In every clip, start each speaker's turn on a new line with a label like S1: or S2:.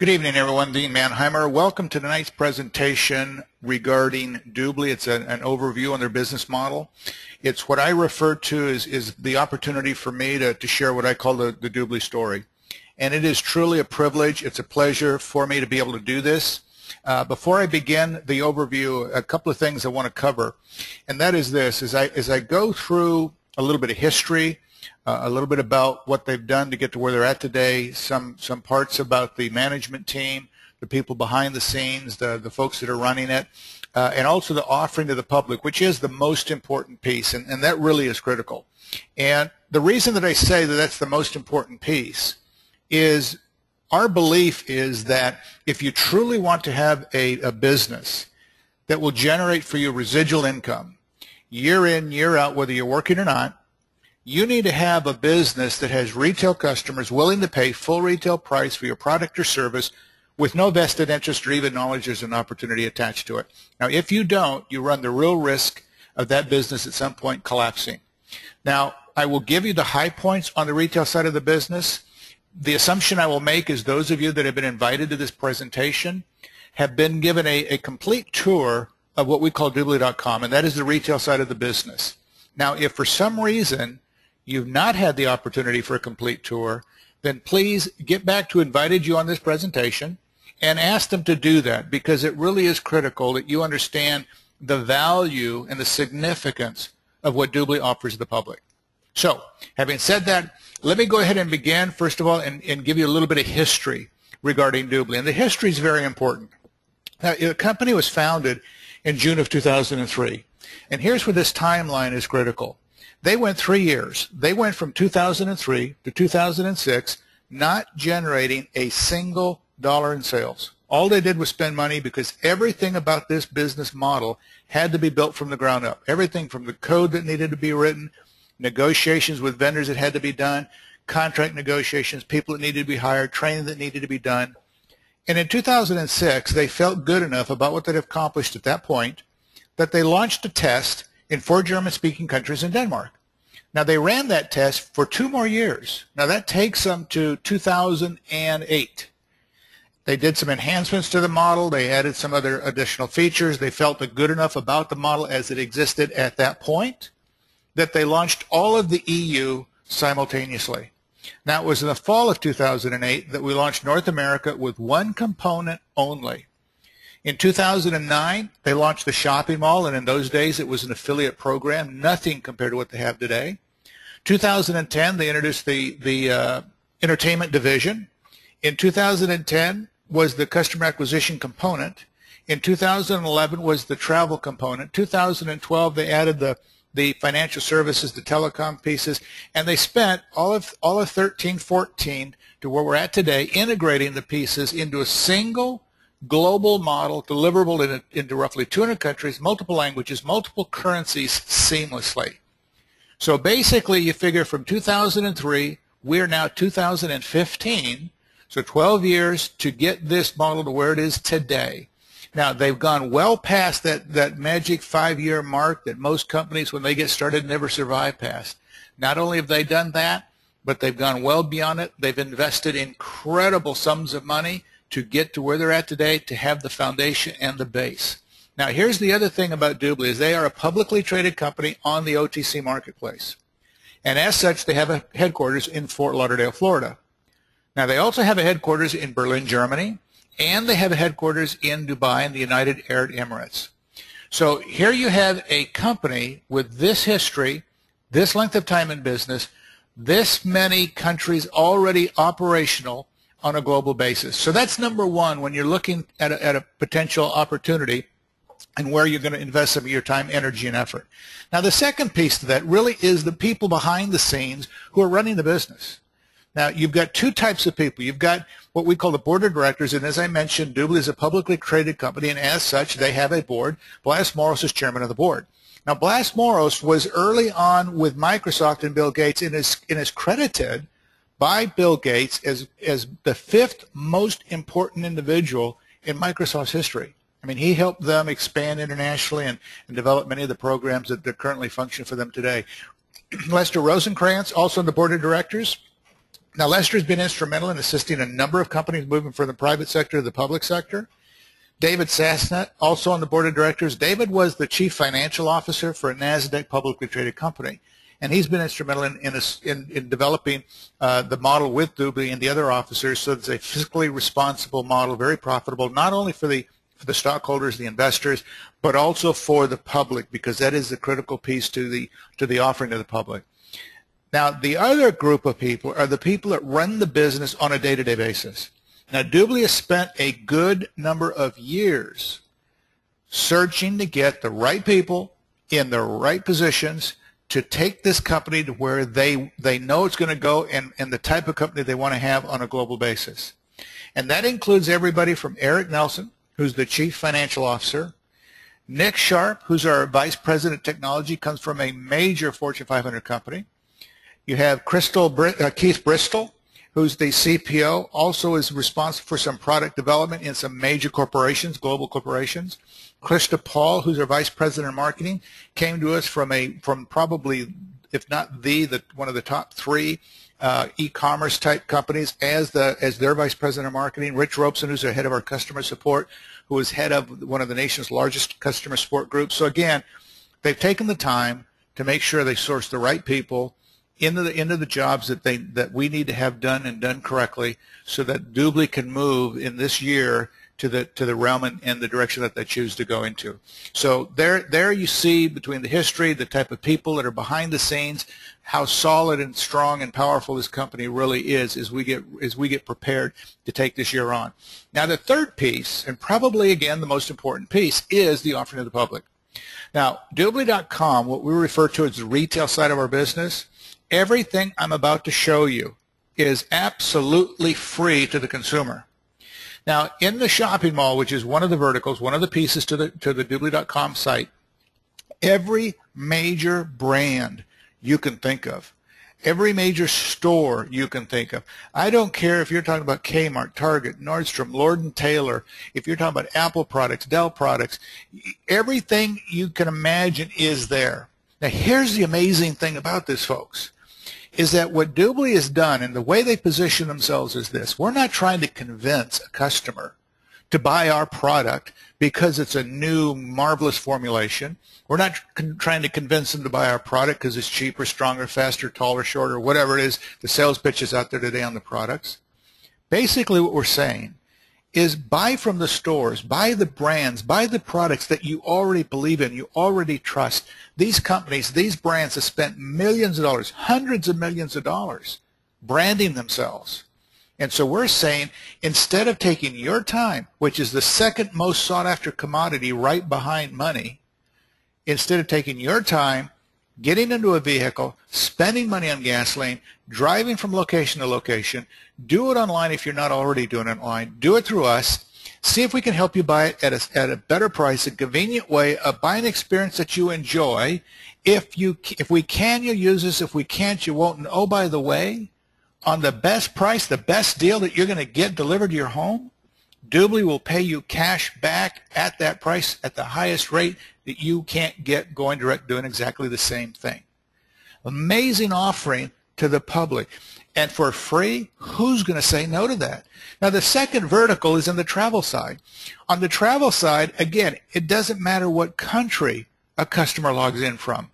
S1: Good evening, everyone. Dean Mannheimer. Welcome to tonight's presentation regarding DubLi. It's an overview on their business model. It's what I refer to as the opportunity for me to share what I call the DubLi story. And it is truly a privilege. It's a pleasure for me to be able to do this. Before I begin the overview, a couple of things I want to cover. And that is this. As I go through a little bit of history, a little bit about what they've done to get to where they're at today, some parts about the management team, the people behind the scenes, the folks that are running it, and also the offering to the public, which is the most important piece, and that really is critical. And the reason that I say that that's the most important piece is our belief is that if you truly want to have a business that will generate for you residual income year in, year out, whether you're working or not, you need to have a business that has retail customers willing to pay full retail price for your product or service with no vested interest or even knowledge there's an opportunity attached to it. Now, if you don't, you run the real risk of that business at some point collapsing. Now, I will give you the high points on the retail side of the business. The assumption I will make is those of you that have been invited to this presentation have been given a complete tour of what we call DubLi.com, and that is the retail side of the business. Now, if for some reason you've not had the opportunity for a complete tour, then please get back to who invited you on this presentation and ask them to do that, because it really is critical that you understand the value and the significance of what DubLi offers the public. So, having said that, let me go ahead and begin, first of all, and give you a little bit of history regarding DubLi. And the history is very important. Now, the company was founded in June of 2003. And here's where this timeline is critical. They went 3 years. They went from 2003 to 2006 not generating a single dollar in sales. All they did was spend money because everything about this business model had to be built from the ground up. Everything from the code that needed to be written, negotiations with vendors that had to be done, contract negotiations, people that needed to be hired, training that needed to be done. And in 2006, they felt good enough about what they'd accomplished at that point that they launched a test in 4 German-speaking countries in Denmark. Now, they ran that test for 2 more years. Now, that takes them to 2008. They did some enhancements to the model. They added some other additional features. They felt good enough about the model as it existed at that point that they launched all of the EU simultaneously. Now, it was in the fall of 2008 that we launched North America with 1 component only. In 2009, they launched the shopping mall, and in those days it was an affiliate program, nothing compared to what they have today. 2010, they introduced the entertainment division. In 2010 was the customer acquisition component. In 2011 was the travel component. 2012, they added the financial services, the telecom pieces, and they spent all of 13, 14 to where we're at today, integrating the pieces into a single global model deliverable into roughly 200 countries, multiple languages, multiple currencies seamlessly. So basically, you figure from 2003, we're now 2015, so 12 years to get this model to where it is today. Now, they've gone well past that magic 5-year mark that most companies, when they get started, never survive past. Not only have they done that, but they've gone well beyond it. They've invested incredible sums of money to get to where they're at today, to have the foundation and the base. Now, here's the other thing about DubLi is they are a publicly traded company on the OTC marketplace. And as such, they have a headquarters in Fort Lauderdale, Florida. Now, they also have a headquarters in Berlin, Germany, and they have a headquarters in Dubai in the United Arab Emirates. So here you have a company with this history, this length of time in business, this many countries already operational on a global basis. So that's number one when you're looking at a potential opportunity and where you're going to invest some of your time, energy, and effort. Now, the second piece to that really is the people behind the scenes who are running the business. Now, you've got 2 types of people. You've got what we call the board of directors, and as I mentioned, DubLi is a publicly traded company, and as such, they have a board. Blas Moros is chairman of the board. Now, Blas Moros was early on with Microsoft and Bill Gates and is credited by Bill Gates as the 5th most important individual in Microsoft's history. I mean, he helped them expand internationally and develop many of the programs that currently function for them today. Lester Rosenkrantz, also on the board of directors, Now, Lester has been instrumental in assisting a number of companies moving from the private sector to the public sector. David Sassnett, also on the board of directors. David was the chief financial officer for a NASDAQ publicly traded company, and he's been instrumental in developing the model with DubLi and the other officers, so it's a fiscally responsible model, very profitable, not only for the stockholders, the investors, but also for the public, because that is the critical piece to the offering to the public. Now, the other group of people are the people that run the business on a day-to-day basis. Now, DubLi has spent a good number of years searching to get the right people in the right positions to take this company to where they know it's going to go and the type of company they want to have on a global basis. And that includes everybody from Eric Nelson, who's the chief financial officer. Nick Sharp, who's our vice president of technology, comes from a major Fortune 500 company. You have Keith Bristol, who's the CPO, also is responsible for some product development in some major corporations, global corporations. Krista Paul, who's our vice president of marketing, came to us from probably, if not one of the top 3 e-commerce type companies as their vice president of marketing. Rich Robeson, who's the head of our customer support, who is head of one of the nation's largest customer support groups. So again, they've taken the time to make sure they source the right people into the jobs that we need to have done and done correctly, so that DubLi can move in this year to the realm and the direction that they choose to go into. So there you see, between the history, the type of people that are behind the scenes, how solid and strong and powerful this company really is as we get prepared to take this year on. Now, the third piece, and probably again the most important piece, is the offering to the public. Now, DubLi.com, what we refer to as the retail side of our business, everything I'm about to show you is absolutely free to the consumer. Now, in the shopping mall, which is one of the verticals, one of the pieces to the DubLi.com site, every major brand you can think of, every major store you can think of. I don't care if you're talking about Kmart, Target, Nordstrom, Lord & Taylor, if you're talking about Apple products, Dell products, everything you can imagine is there. Now, here's the amazing thing about this, folks, is that what DubLi has done and the way they position themselves is this. We're not trying to convince a customer to buy our product because it's a new, marvelous formulation. We're not trying to convince them to buy our product because it's cheaper, stronger, faster, taller, shorter, whatever it is, the sales pitches out there today on the products. Basically, what we're saying is buy from the stores, buy the brands, buy the products that you already believe in, you already trust. These companies, these brands have spent millions of dollars, hundreds of millions of dollars branding themselves. And so we're saying, instead of taking your time, which is the second most sought after commodity right behind money, instead of taking your time, getting into a vehicle, spending money on gasoline, driving from location to location, do it online if you're not already doing it online. Do it through us. See if we can help you buy it at a better price, a convenient way of buying an experience that you enjoy. If we can, you'll use this. If we can't, you won't. And oh, by the way, on the best price, the best deal that you're going to get delivered to your home, DubLi will pay you cash back at that price at the highest rate that you can't get going direct doing exactly the same thing. Amazing offering to the public. And for free, who's going to say no to that? Now, the second vertical is in the travel side. On the travel side, again, it doesn't matter what country a customer logs in from.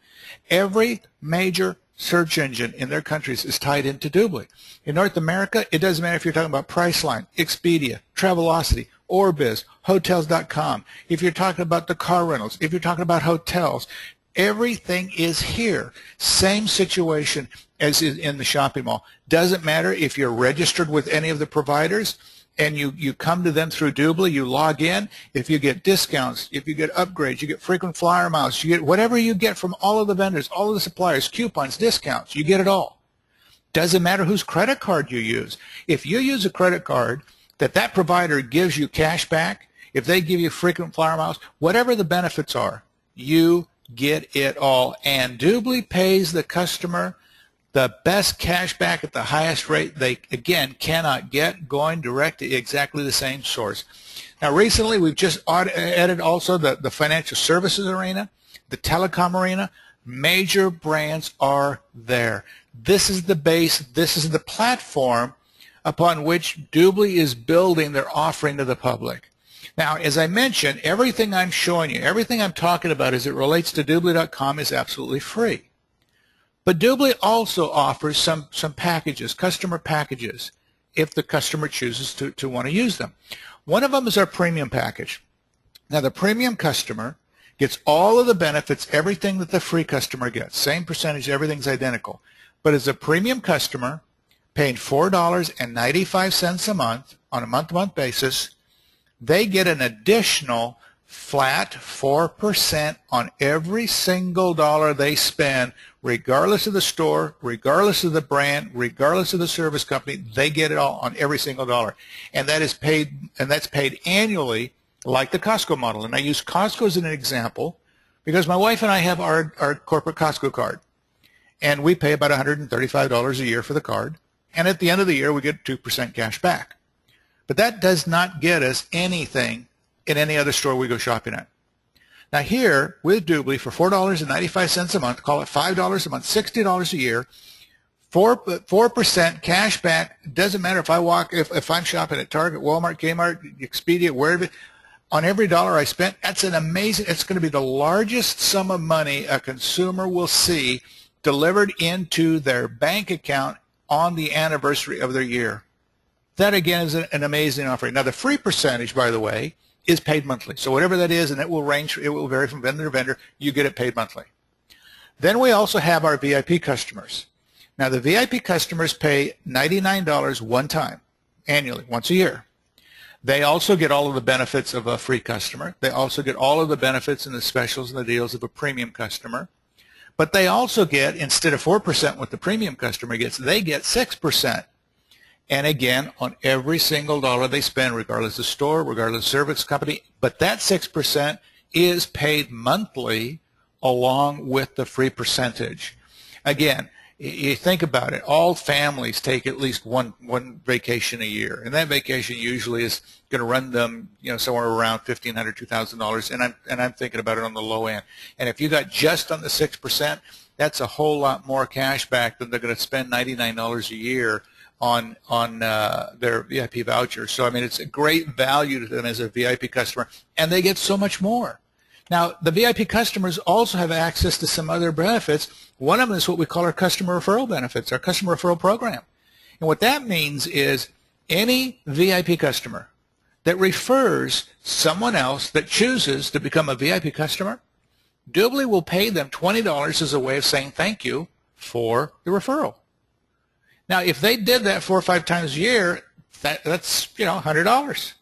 S1: Every major search engine in their countries is tied into DubLi. In North America, it doesn't matter if you're talking about Priceline, Expedia, Travelocity, Orbiz, Hotels.com. If you're talking about the car rentals, if you're talking about hotels, everything is here. Same situation as in the shopping mall. Doesn't matter if you're registered with any of the providers and you come to them through DubLi, you log in. If you get discounts, if you get upgrades, you get frequent flyer miles, you get whatever you get from all of the vendors, all of the suppliers, coupons, discounts, you get it all. Doesn't matter whose credit card you use. If you use a credit card that provider gives you cash back, if they give you frequent flyer miles, whatever the benefits are, you get it all. And DubLi pays the customer the best cash back at the highest rate they, again, cannot get going direct to exactly the same source. Now, recently, we've just added also the financial services arena, the telecom arena. Major brands are there. This is the base, this is the platform upon which DubLi is building their offering to the public. Now, as I mentioned, everything I'm showing you, everything I'm talking about as it relates to DubLi.com is absolutely free. But DubLi also offers some packages, customer packages, if the customer chooses to want to use them. One of them is our premium package. Now, the premium customer gets all of the benefits, everything that the free customer gets. Same percentage, everything's identical. But as a premium customer, paying $4.95 a month on a month-to-month basis, they get an additional flat 4% on every single dollar they spend, regardless of the store, regardless of the brand, regardless of the service company. They get it all on every single dollar, and that's paid annually, like the Costco model. And I use Costco as an example because my wife and I have our corporate Costco card, and we pay about $135 a year for the card, and at the end of the year we get 2% cash back. But that does not get us anything in any other store we go shopping at. Now here, with DubLi, for $4.95 a month, call it $5 a month, $60 a year, 4% cash back. Doesn't matter if I'm shopping at Target, Walmart, Kmart, Expedia, wherever, on every dollar I spent, that's an amazing, it's going to be the largest sum of money a consumer will see delivered into their bank account on the anniversary of their year. That, again, is an amazing offering. Now, the free percentage, by the way, is paid monthly. So whatever that is, and it will vary from vendor to vendor, you get it paid monthly. Then we also have our VIP customers. Now, the VIP customers pay $99 one time, annually, once a year. They also get all of the benefits of a free customer. They also get all of the benefits and the specials and the deals of a premium customer. But they also get, instead of 4% what the premium customer gets, they get 6%. And again, on every single dollar they spend, regardless of store, regardless of service company, but that 6% is paid monthly along with the free percentage. Again, you think about it, all families take at least one vacation a year, and that vacation usually is going to run them, somewhere around $1,500, $2,000, and I'm thinking about it on the low end. And if you got just on the 6%, that's a whole lot more cash back than they're going to spend $99 a year on their VIP voucher. So, I mean, it's a great value to them as a VIP customer, and they get so much more. Now, the VIP customers also have access to some other benefits. One of them is what we call our customer referral benefits, our customer referral program. And what that means is any VIP customer that refers someone else that chooses to become a VIP customer, DubLi will pay them $20 as a way of saying thank you for the referral. Now, if they did that 4 or 5 times a year, that's $100.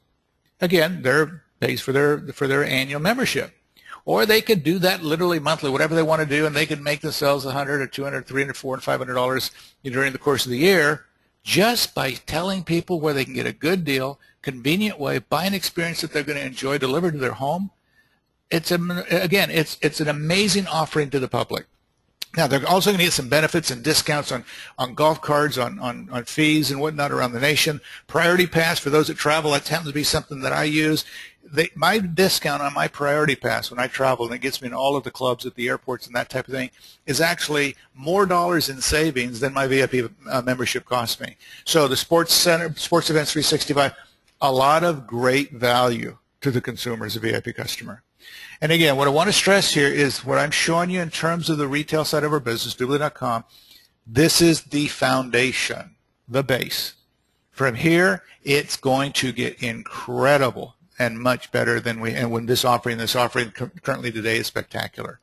S1: Again, they're pays for their annual membership. Or they could do that literally monthly, whatever they want to do, and they could make themselves $100 or $200, $300, $400, $500 during the course of the year just by telling people where they can get a good deal, convenient way, buy an experience that they're going to enjoy delivered to their home. It's an amazing offering to the public. Now, they're also going to get some benefits and discounts on golf carts, on fees and whatnot around the nation. Priority Pass for those that travel, that happens to be something that I use. My discount on my Priority Pass when I travel, and it gets me in all of the clubs at the airports and that type of thing, is actually more dollars in savings than my VIP membership costs me. So the Sports Center, Sports Events 365, a lot of great value to the consumer as a VIP customer. And again, what I want to stress here is what I'm showing you in terms of the retail side of our business, DubLi.com. This is the foundation, the base. From here, it's going to get incredible and much better than when this offering currently today is spectacular.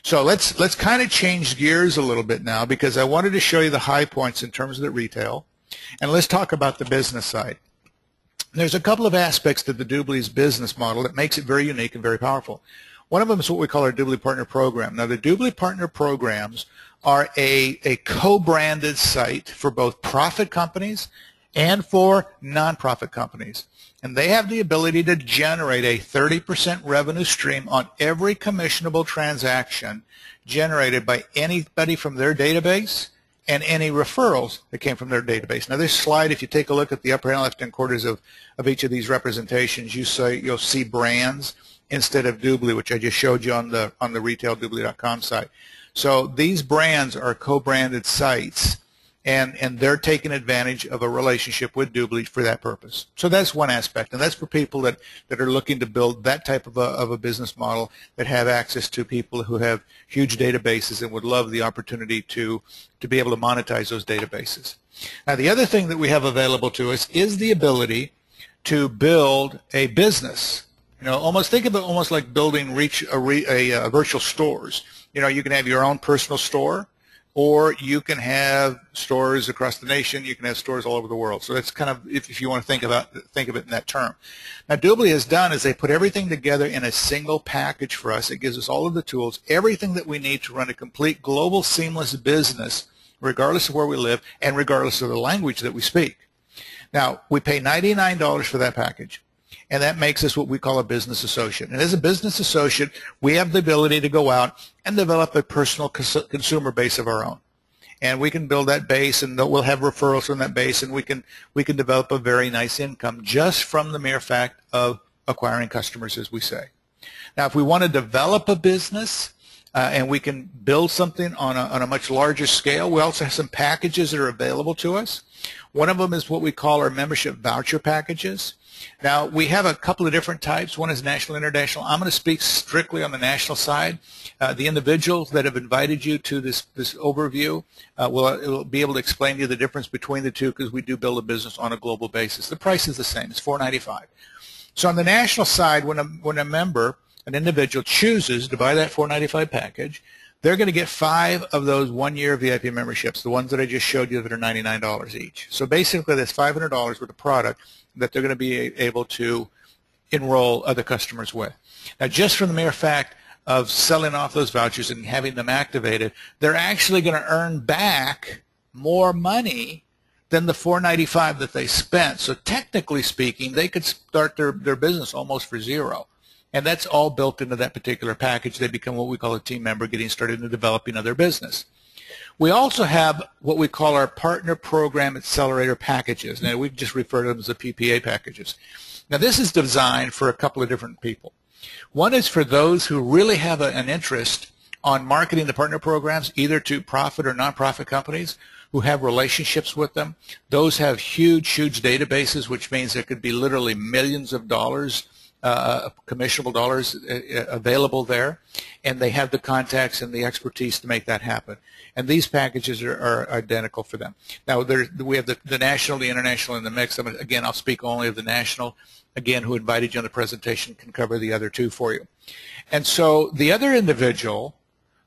S1: So let's kind of change gears a little bit now, because I wanted to show you the high points in terms of the retail, and let's talk about the business side. There's a couple of aspects to the DubLi's business model that makes it very unique and very powerful. One of them is what we call our DubLi Partner Program. Now, the DubLi Partner Programs are a co-branded site for both profit companies and for nonprofit companies. And they have the ability to generate a 30% revenue stream on every commissionable transaction generated by anybody from their database and any referrals that came from their database. Now, this slide, if you take a look at the upper and left-hand quarters of each of these representations, you'll see brands instead of DubLi, which I just showed you on the retail DubLi.com site. So these brands are co-branded sites, and they're taking advantage of a relationship with DubLi for that purpose. So that's one aspect, and that's for people that are looking to build that type of a business model, that have access to people who have huge databases and would love the opportunity to be able to monetize those databases. Now, the other thing that we have available to us is the ability to build a business. Almost think of it almost like building virtual stores. You can have your own personal store, or you can have stores across the nation. You can have stores all over the world. So that's kind of, if you want to think of it in that term. Now, DubLi has done is they put everything together in a single package for us. It gives us all of the tools, everything that we need to run a complete global seamless business, regardless of where we live and regardless of the language that we speak. Now, we pay $99 for that package, and that makes us what we call a business associate. And as a business associate, we have the ability to go out and develop a personal consumer base of our own. And we can build that base, and we'll have referrals from that base, and we can develop a very nice income just from the mere fact of acquiring customers, as we say. Now, if we want to develop a business, and we can build something on a much larger scale, we also have some packages that are available to us. One of them is what we call our membership voucher packages. Now, we have a couple of different types. One is national, international. I'm going to speak strictly on the national side. The individuals that have invited you to this overview will be able to explain to you the difference between the two, because we do build a business on a global basis. The price is the same. It's $4.95. So on the national side, when a member, an individual, chooses to buy that $4.95 package, they're going to get 5 of those one-year VIP memberships, the ones that I just showed you that are $99 each. So basically, that's $500 worth of product that they're going to be able to enroll other customers with. Now, just from the mere fact of selling off those vouchers and having them activated, they're actually going to earn back more money than the $4.95 that they spent. So technically speaking, they could start their business almost for zero. And that's all built into that particular package. They become what we call a team member, getting started in developing their business. We also have what we call our Partner Program Accelerator packages. Now, we just refer to them as the PPA packages. Now, this is designed for a couple of different people. One is for those who really have an interest on marketing the partner programs, either to profit or nonprofit companies who have relationships with them. Those have huge, huge databases, which means there could be literally millions of dollars, commissionable dollars available there, and they have the contacts and the expertise to make that happen. And these packages are identical for them. Now, we have the national, the international, and the mix. Again, I'll speak only of the national. Again, who invited you on the presentation can cover the other two for you. And so the other individual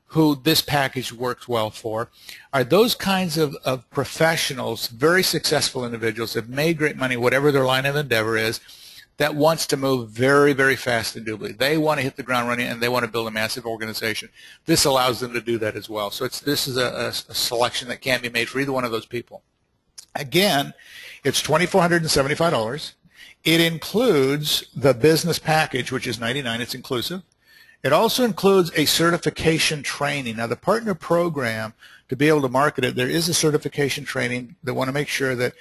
S1: who this package works well for are those kinds of professionals, very successful individuals that have made great money, whatever their line of endeavor is, that wants to move very, very fast in DubLi. They want to hit the ground running, and they want to build a massive organization. This allows them to do that as well. So this is a selection that can be made for either one of those people. Again, it's $2,475. It includes the business package, which is $99. It's inclusive. It also includes a certification training. Now, the partner program, to be able to market it, there is a certification training. They want to make sure that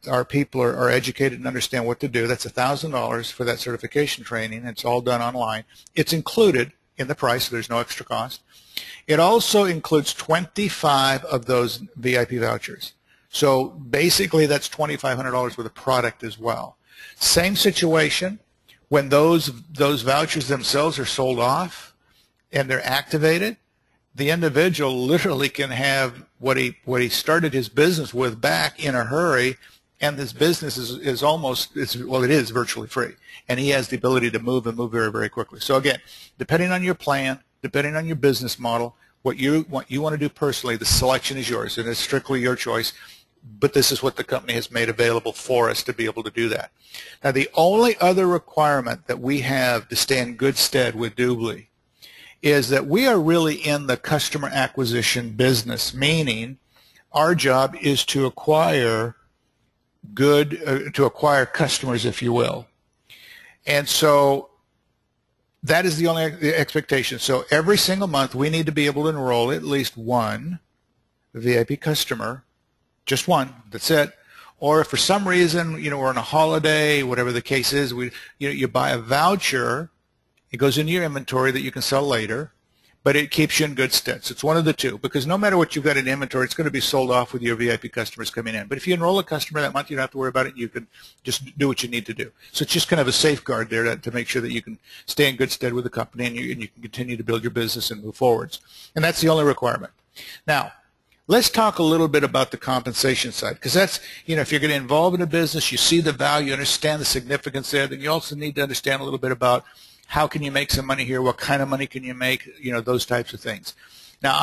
S1: our people are educated and understand what to do. That's $1,000 for that certification training. It's all done online. It's included in the price, so there's no extra cost. It also includes 25 of those VIP vouchers. So basically, that's $2,500 worth of product as well. Same situation. When those vouchers themselves are sold off and they're activated, the individual literally can have what he started his business with back in a hurry, and this business it is virtually free, and he has the ability to move very, very quickly. So again, depending on your plan, depending on your business model, what you want to do personally, the selection is yours, and it's strictly your choice. But this is what the company has made available for us to be able to do that. Now, the only other requirement that we have to stay in good stead with DubLi is that we are really in the customer acquisition business, meaning our job is to acquire customers, if you will. And so that is the only expectation. So every single month we need to be able to enroll at least one VIP customer. Just one, that's it. Or if for some reason, we're on a holiday, whatever the case is, you buy a voucher, it goes into your inventory that you can sell later, but it keeps you in good stead. So it's one of the two, because no matter what you've got in inventory, it's going to be sold off with your VIP customers coming in. But if you enroll a customer that month, you don't have to worry about it. You can just do what you need to do. So it's just kind of a safeguard there to make sure that you can stay in good stead with the company, and you can continue to build your business and move forwards. And that's the only requirement. Now, let's talk a little bit about the compensation side, because that's, if you're going to involve in a business, you see the value, understand the significance there, then you also need to understand a little bit about how can you make some money here, what kind of money can you make, those types of things. Now,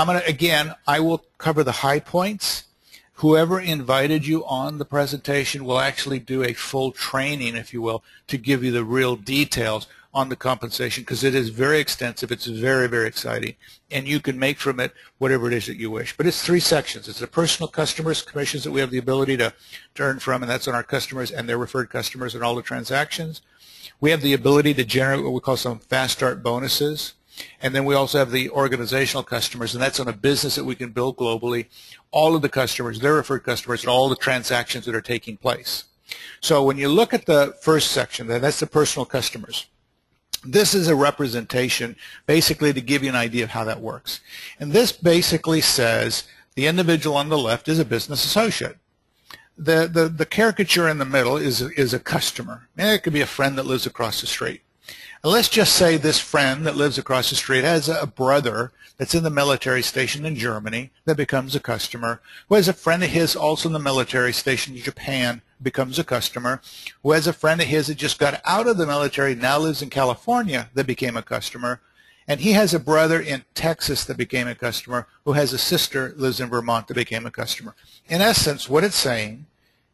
S1: I will cover the high points. Whoever invited you on the presentation will actually do a full training, if you will, to give you the real details on the compensation, because it is very extensive. It's very, very exciting, and you can make from it whatever it is that you wish. But it's 3 sections. It's the personal customers, commissions that we have the ability to earn from, and that's on our customers and their referred customers and all the transactions. We have the ability to generate what we call some fast start bonuses, and then we also have the organizational customers, and that's on a business that we can build globally, all of the customers, their referred customers, and all the transactions that are taking place. So when you look at the first section, that's the personal customers. This is a representation basically to give you an idea of how that works. And this basically says the individual on the left is a business associate. The caricature in the middle is a customer. And it could be a friend that lives across the street. And let's just say this friend that lives across the street has a brother that's in the military station in Germany that becomes a customer, who has a friend of his also in the military station in Japan, becomes a customer, who has a friend of his that just got out of the military, now lives in California, that became a customer, and he has a brother in Texas that became a customer, who has a sister that lives in Vermont that became a customer. In essence, what it's saying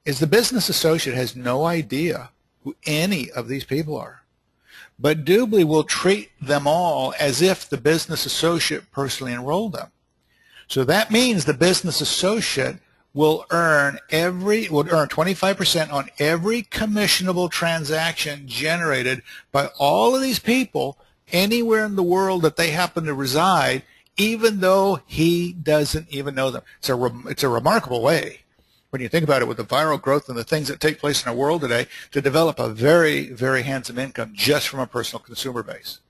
S1: is the business associate has no idea who any of these people are. But DubLi will treat them all as if the business associate personally enrolled them. So that means the business associate will earn 25% on every commissionable transaction generated by all of these people anywhere in the world that they happen to reside, even though he doesn't even know them. It's a remarkable way, when you think about it, with the viral growth and the things that take place in our world today, to develop a very, very handsome income just from a personal consumer base.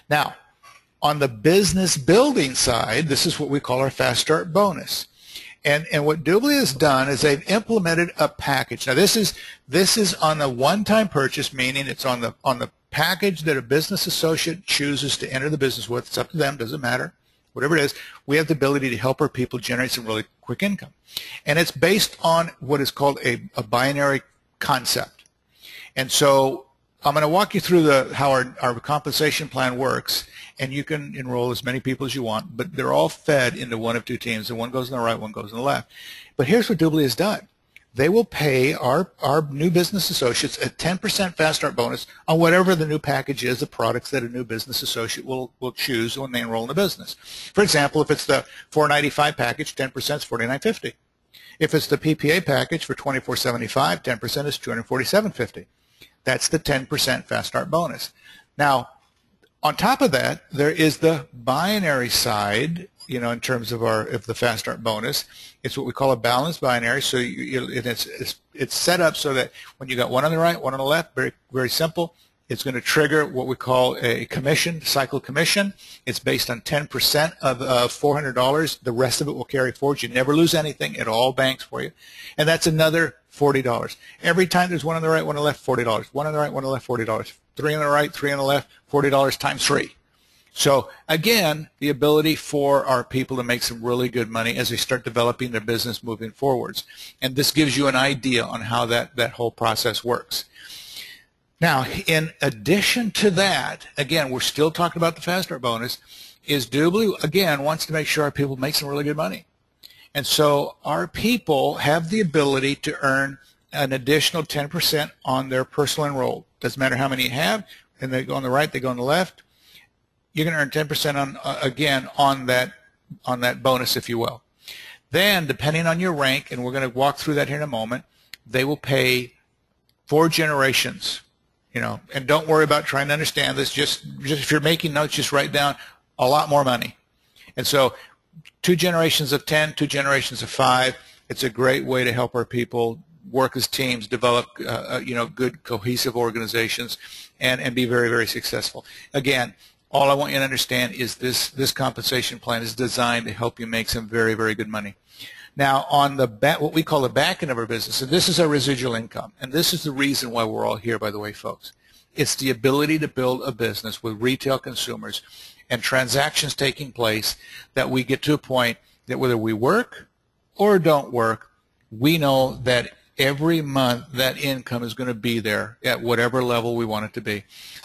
S1: Now, on the business building side, this is what we call our Fast Start bonus. And what DubLi has done is they've implemented a package. Now, this is on a one-time purchase, meaning it's on the package that a business associate chooses to enter the business with. It's up to them, doesn't matter. Whatever it is, we have the ability to help our people generate some really quick income. And it's based on what is called a binary concept. And so I'm going to walk you through how our compensation plan works, and you can enroll as many people as you want, but they're all fed into one of 2 teams, and one goes on the right, one goes on the left. But here's what DubLi has done. They will pay our new business associates a 10% Fast Start bonus on whatever the new package is, the products that a new business associate will choose when they enroll in the business. For example, if it's the $495 package, 10% is $49.50. If it's the PPA package for $24.75, 10% is $247.50. That's the 10% Fast Start bonus. Now, on top of that, there is the binary side, in terms of the Fast Start bonus. It's what we call a balanced binary. So it's set up so that when you got one on the right, one on the left, very, very simple, it's going to trigger what we call a commission, cycle commission. It's based on 10% of $400. The rest of it will carry forward. You never lose anything. It all banks for you. And that's another $40. Every time there's one on the right, one on the left, $40. One on the right, one on the left, $40. 3 on the right, 3 on the left, $40 times 3. So again, the ability for our people to make some really good money as they start developing their business moving forwards. And this gives you an idea on how that whole process works. Now, in addition to that, again, we're still talking about the Fast Start bonus, is DubLi, again, wants to make sure our people make some really good money. And so our people have the ability to earn an additional 10% on their personal enrolled. Doesn't matter how many you have, and they go on the right, they go on the left. You're going to earn 10% on again on that bonus, if you will. Then, depending on your rank, and we're going to walk through that here in a moment, they will pay 4 generations. And don't worry about trying to understand this. Just if you're making notes, just write down a lot more money. And so, 2 generations of 10, 2 generations of 5. It's a great way to help our people work as teams, develop good cohesive organizations, and be very, very successful. Again, All I want you to understand is this compensation plan is designed to help you make some very, very good money. Now, on the back, what we call the back end of our business, and this is our residual income, and this is the reason why we're all here, by the way, folks. It's the ability to build a business with retail consumers and transactions taking place that we get to a point that whether we work or don't work, we know that every month that income is going to be there at whatever level we want it to be.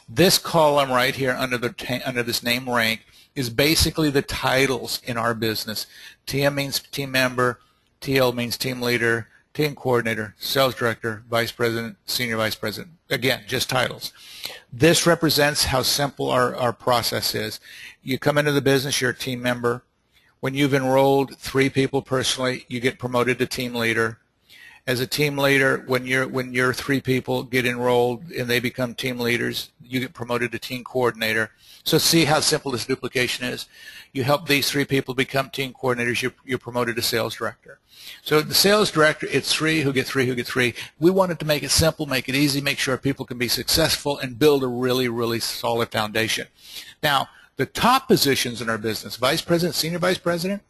S1: This column right here under this name rank is basically the titles in our business. TM means team member, TL means team leader, team coordinator, sales director, vice president, senior vice president. Again, just titles. This represents how simple our process is. You come into the business, you're a team member. When you've enrolled 3 people personally, you get promoted to team leader. As a team leader, when your 3 people get enrolled and they become team leaders, you get promoted to team coordinator. So see how simple this duplication is. You help these 3 people become team coordinators, you're promoted to sales director. So the sales director, it's 3 who get 3 who get 3. We wanted to make it simple, make it easy, make sure people can be successful, and build a really, really solid foundation. Now, the top positions in our business, vice president, senior vice president,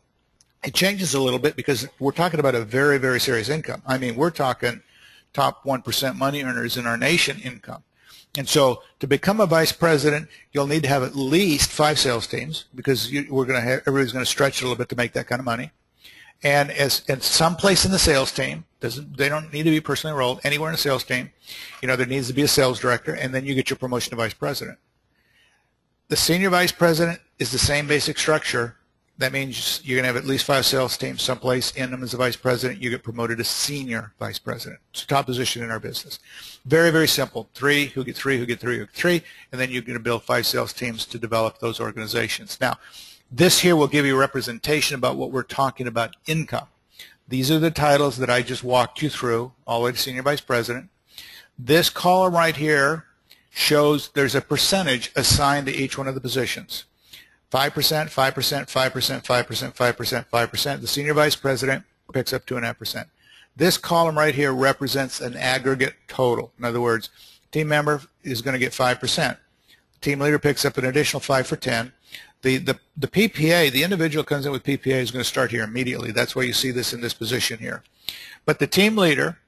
S1: it changes a little bit because we're talking about a very, very serious income. I mean, we're talking top 1% money earners in our nation income. And so to become a vice president, you'll need to have at least 5 sales teams because everybody's going to stretch a little bit to make that kind of money. And someplace in the sales team, they don't need to be personally enrolled, anywhere in the sales team, there needs to be a sales director, and then you get your promotion to vice president. The senior vice president is the same basic structure. That means you're going to have at least 5 sales teams. Someplace in them as a vice president, you get promoted to senior vice president. It's a top position in our business. Very, very simple. 3 who get 3 who get 3 who get 3, and then you're going to build 5 sales teams to develop those organizations. Now, this here will give you a representation about what we're talking about income. These are the titles that I just walked you through, all the way to senior vice president. This column right here shows there's a percentage assigned to each one of the positions. 5%, 5%, 5%, 5%, 5%, 5%. The senior vice president picks up 2.5%. This column right here represents an aggregate total. In other words, team member is going to get 5%. Team leader picks up an additional 5 for 10. The PPA, the individual comes in with PPA, is going to start here immediately. That's why you see this in this position here. But the team leader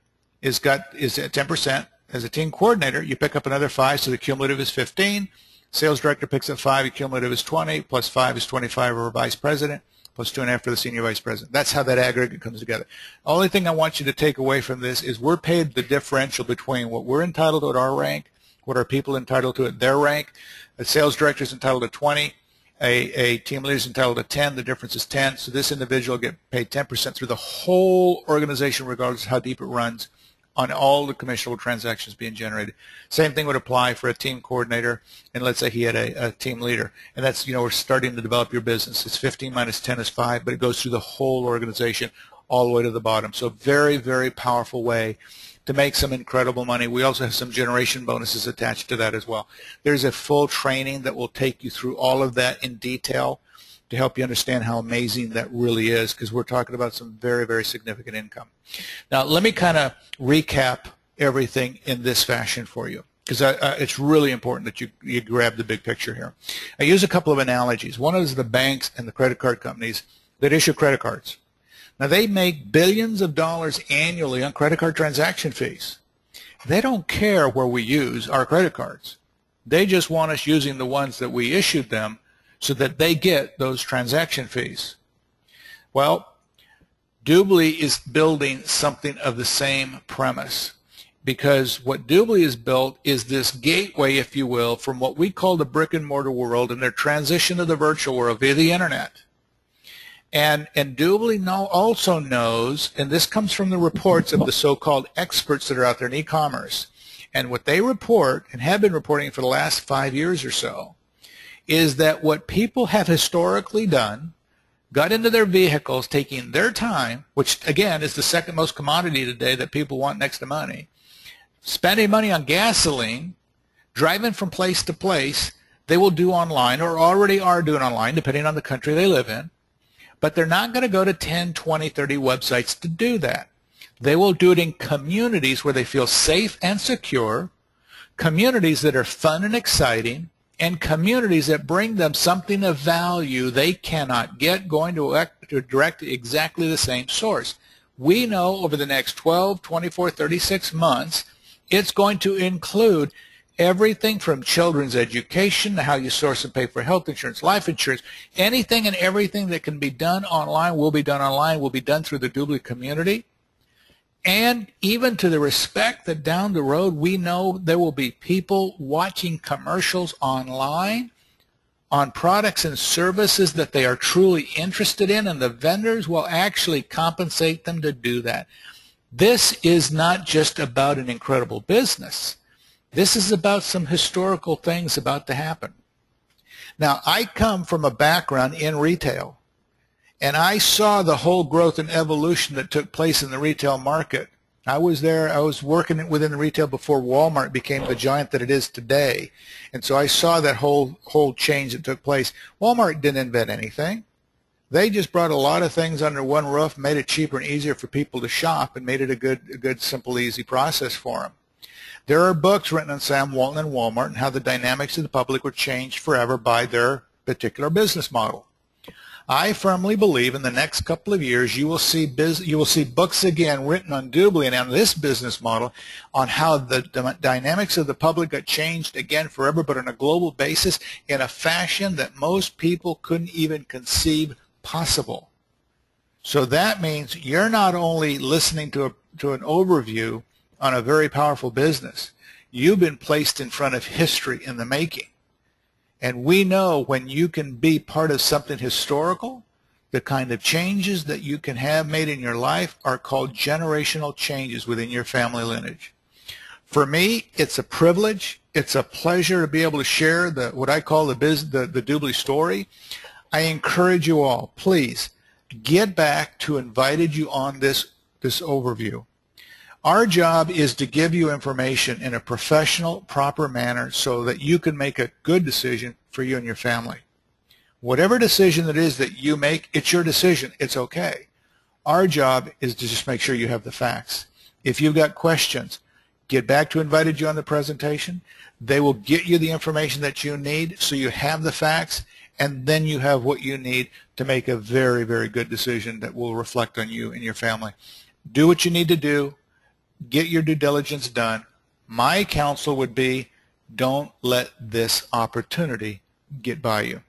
S1: is at 10%. As a team coordinator, you pick up another 5, so the cumulative is 15. Sales director picks up 5, the cumulative is 20, plus 5 is 25 over vice president, plus 2.5 for the senior vice president. That's how that aggregate comes together. The only thing I want you to take away from this is we're paid the differential between what we're entitled to at our rank, what are people entitled to at their rank. A sales director is entitled to 20, a team leader is entitled to 10, the difference is 10, so this individual will get paid 10% through the whole organization regardless of how deep it runs, on all the commissionable transactions being generated. Same thing would apply for a team coordinator, and let's say he had a team leader. And that's, we're starting to develop your business. It's 15 minus 10 is 5, but it goes through the whole organization all the way to the bottom. So very, very powerful way to make some incredible money. We also have some generation bonuses attached to that as well. There's a full training that will take you through all of that in detail to help you understand how amazing that really is, because we're talking about some very, very significant income. Now, let me kind of recap everything in this fashion for you, because it's really important that you grab the big picture here. I use a couple of analogies. One is the banks and the credit card companies that issue credit cards. Now, they make billions of dollars annually on credit card transaction fees. They don't care where we use our credit cards. They just want us using the ones that we issued them so that they get those transaction fees. Well, DubLi is building something of the same premise, because what DubLi has built is this gateway, if you will, from what we call the brick and mortar world and their transition to the virtual world via the internet. And DubLi also knows, and this comes from the reports of the so-called experts that are out there in e-commerce, and what they report and have been reporting for the last 5 years or so, is that what people have historically done, got into their vehicles, taking their time, which again is the second most commodity today that people want next to money, spending money on gasoline, driving from place to place, they will do online or already are doing online depending on the country they live in, but they're not going to go to 10, 20, 30 websites to do that. They will do it in communities where they feel safe and secure, communities that are fun and exciting, and communities that bring them something of value they cannot get going to direct exactly the same source. We know over the next 12, 24, 36 months, it's going to include everything from children's education to how you source and pay for health insurance, life insurance, anything and everything that can be done online will be done online, will be done through the DubLi community. And even to the respect that down the road we know there will be people watching commercials online on products and services that they are truly interested in, and the vendors will actually compensate them to do that. This is not just about an incredible business. This is about some historical things about to happen. Now, I come from a background in retail, and I saw the whole growth and evolution that took place in the retail market. I was there, I was working within the retail before Walmart became the giant that it is today. And so I saw that whole change that took place. Walmart didn't invent anything. They just brought a lot of things under one roof, made it cheaper and easier for people to shop, and made it a good, simple, easy process for them. There are books written on Sam Walton and Walmart and how the dynamics of the public were changed forever by their particular business model. I firmly believe in the next couple of years you will see books again written on DubLi and on this business model on how the dynamics of the public got changed again forever, but on a global basis in a fashion that most people couldn't even conceive possible. So that means you're not only listening to an overview on a very powerful business, you've been placed in front of history in the making. And we know when you can be part of something historical, the kind of changes that you can have made in your life are called generational changes within your family lineage. For me, it's a privilege. It's a pleasure to be able to share what I call the DubLi story. I encourage you all, please, get back to invited you on this overview. Our job is to give you information in a professional, proper manner so that you can make a good decision for you and your family. Whatever decision it is that you make, it's your decision. It's okay. Our job is to just make sure you have the facts. If you've got questions, get back to invited you on the presentation. They will get you the information that you need so you have the facts, and then you have what you need to make a very, very good decision that will reflect on you and your family. Do what you need to do. Get your due diligence done. My counsel would be, don't let this opportunity get by you.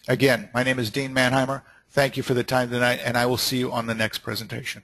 S1: Again, my name is Dean Mannheimer. Thank you for the time tonight, and I will see you on the next presentation.